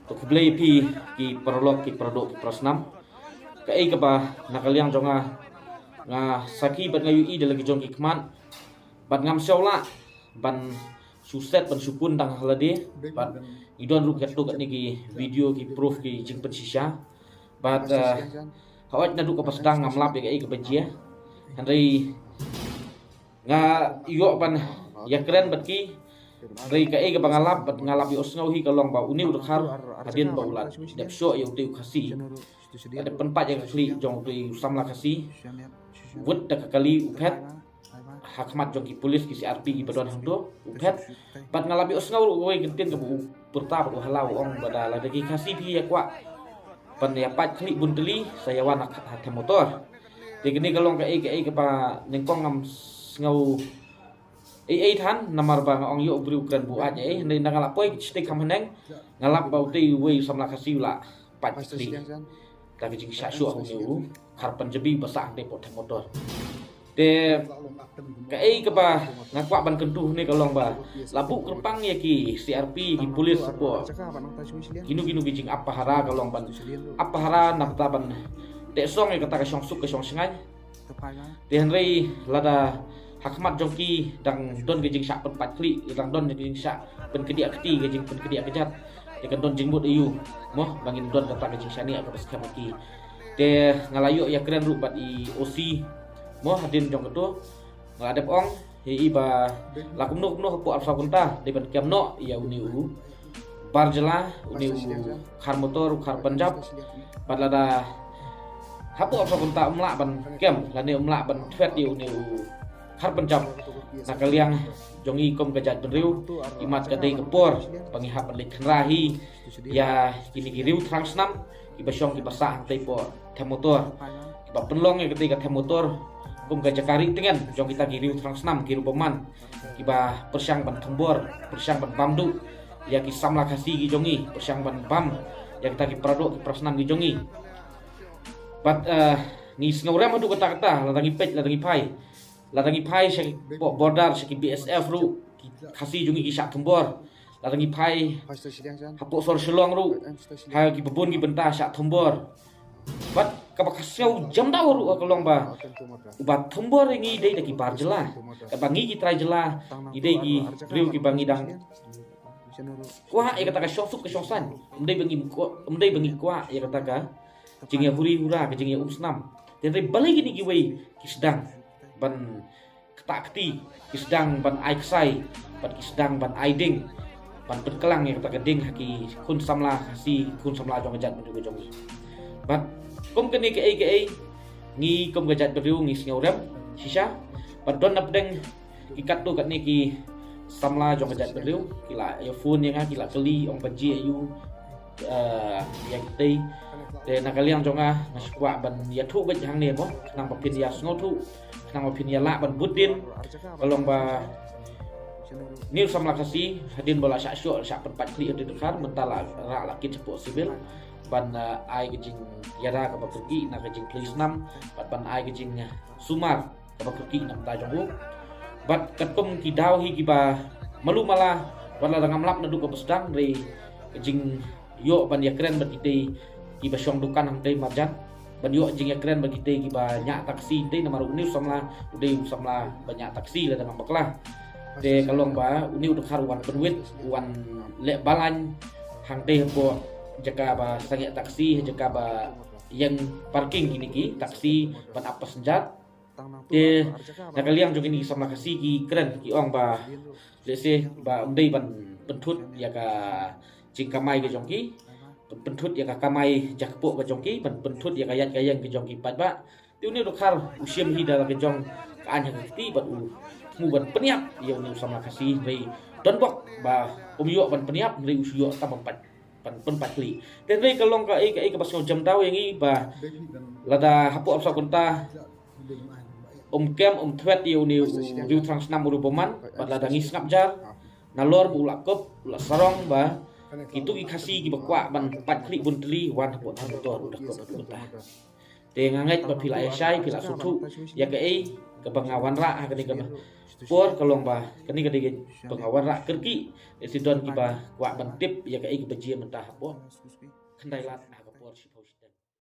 to kublai pi ki prolog ki produk ki prosnam ka ai ka ba nakaliang jonga nga saki bat ngayu i de lagi jong ki kman bat ngam syaula ban suset ban sukun dang halade bat idon ru ket to kat ni ki video ki proof ki jing pen sisha bat hawat na du ka pasdang ngam lap ka ai ka bajia handai nga iyo ban ya keren bat ki Ray ka ay ka bangalap bat ngalap yung osngaw hi kalong ba uni udah har hadin ba ulat dep syo yung tu kasi ada penpat yang kali jong tu samla kasi wud da kali upet hakmat jong ki polis ki CRP ki badon hang do upet bat ngalap yung osngaw we gentin ka bu perta ba halau ong bada la dagi kasi pi ya kwa pan ya pat kali bunteli saya wan hat motor de gini kalong ka ay ka pa nengkong ngam ngau ai than namar bang ong yo bru kran bu aja ni ngalap poi stik kam heneng ngalap bau ti we samla kasi la pat kli tapi jing sha shu ong yo karpan jebi basah de pot motor de ka ai ka ba ngakwa ban kentu ni kalong ba labu kerpang ya ki CRP ki polis po ginu jing apa hara kalong ban apa hara napta ban de song ya kata ka song suk ka song sengai de henry lada hakmat jongki dang don gejing syak pen 4 klik dang don gejing syak pen kedia keti gejing pen kedia kejat dekan don jingbut iu moh bangin don kata gejing syani ak pas kamaki de ngalayo ya keren rubat i OC moh hadin jong ketu ngadep ong hi ba lakum nuk po alfa kunta de ban kiamno ya uni u barjela uni u khar motor khar panjab badlada hapo alfa kunta umla ban kem lani umla ban thwet di uni u har penjam nakaliang jongi kom kajat beriu imat kadai kepor pangihap alik kenrahi ya kini kiriu transnam ibasyong ibasah taipo motor iba penlong ya ketika motor kom kajakari dengan jong kita kiriu transnam kiru peman iba persyang ban kembor persyang ban bamdu ya kisam lakasi ki jongi persyang ban bam ya kita ki produk ki prasnam ki jongi bat ni ngawrem adu kata-kata latangi pej latangi pai latangi pai syaki bordar syaki BSF ru kasi jungi ki syak tembor latangi pai hapok sor selong ru ha ki bebon ki bentah syak tembor bat kapakasau jam daw ru kalong ba ubat tembor ngi dei ki bar jela bangi ki trai jela ide ki riu ki bangi dang kwa e kata ka syosuk ke syosan mdei bangi kwa e kata ka jing ya huri hura ke jing ya usnam dan balai gini ki wei ki sedang ban ketakti kisdang ban aiksai ban kisdang ban aiding ban berkelang yang kata geding haki kun samla kasi kun samla jong gajat mendu jongi bat kom kene ke ai ngi kom gajat beriu ngi snyorem sisa bat don napdeng ikat tu kat ni ki samla jong gajat beriu kila ya phone yang kila keli ong baji ayu yang tei de nakaliang jonga naswa ban ya thu baj hang ne mo nang papin ya snotu nang opini la ban budin kalong ba nil samla kasi hadin bola syak syok syak penpat kli de dekar mentala ra lakit sepok sibil ban ai gejing yara ka pergi na gejing please nam ban ai gejing sumar ka pergi nam ta jong bat ketum ki daw hi ki ba malu mala wala ngam lap na du ka besdang re gejing yo ban ya keren bat ite ki ba syong dukan hang tei marjan ban yo jing ya keren bagi te ki banyak taksi te nama uni samla udah samla banyak taksi lah dengan baklah te kalong ba uni udah karuan penwit wan lek balan hang te po jaka ba sangi taksi jaka ba yang parking gini ki taksi ban apa senjat te nakaliang jong ini samla kasi ki keren ki ong ba lese ba undai ban pentut ya ka jing kamai ke jong ki pentut ya kamai jakpo ke jongki pentut ya kayat kayang ke jongki pat ba tiu ni dokar usiam hi dalam ke jong kan yang ti bat mu ban peniap ya ni sama kasih rei don bok ba yo ban peniap rei usio ta pat pan kli dan rei kalong ka ai ke pas jam tahu yang i ba lada hapo apsa kunta kem thwet tiu ni riu transnam urupoman bat lada ngis ngap jar nalor bu lakop la sarong ba itu ikasi ki bakwa ban 4 klik bunteli wan hapot motor udah ko betah te ngangai ba pila esai pila sutu ya ke ai ke pengawan ra ke ke por kalong ba kani ke pengawan ra kerki sidon ki ba wa bantip ya ke ai ke bejia mentah bo kendai lat ha ke por si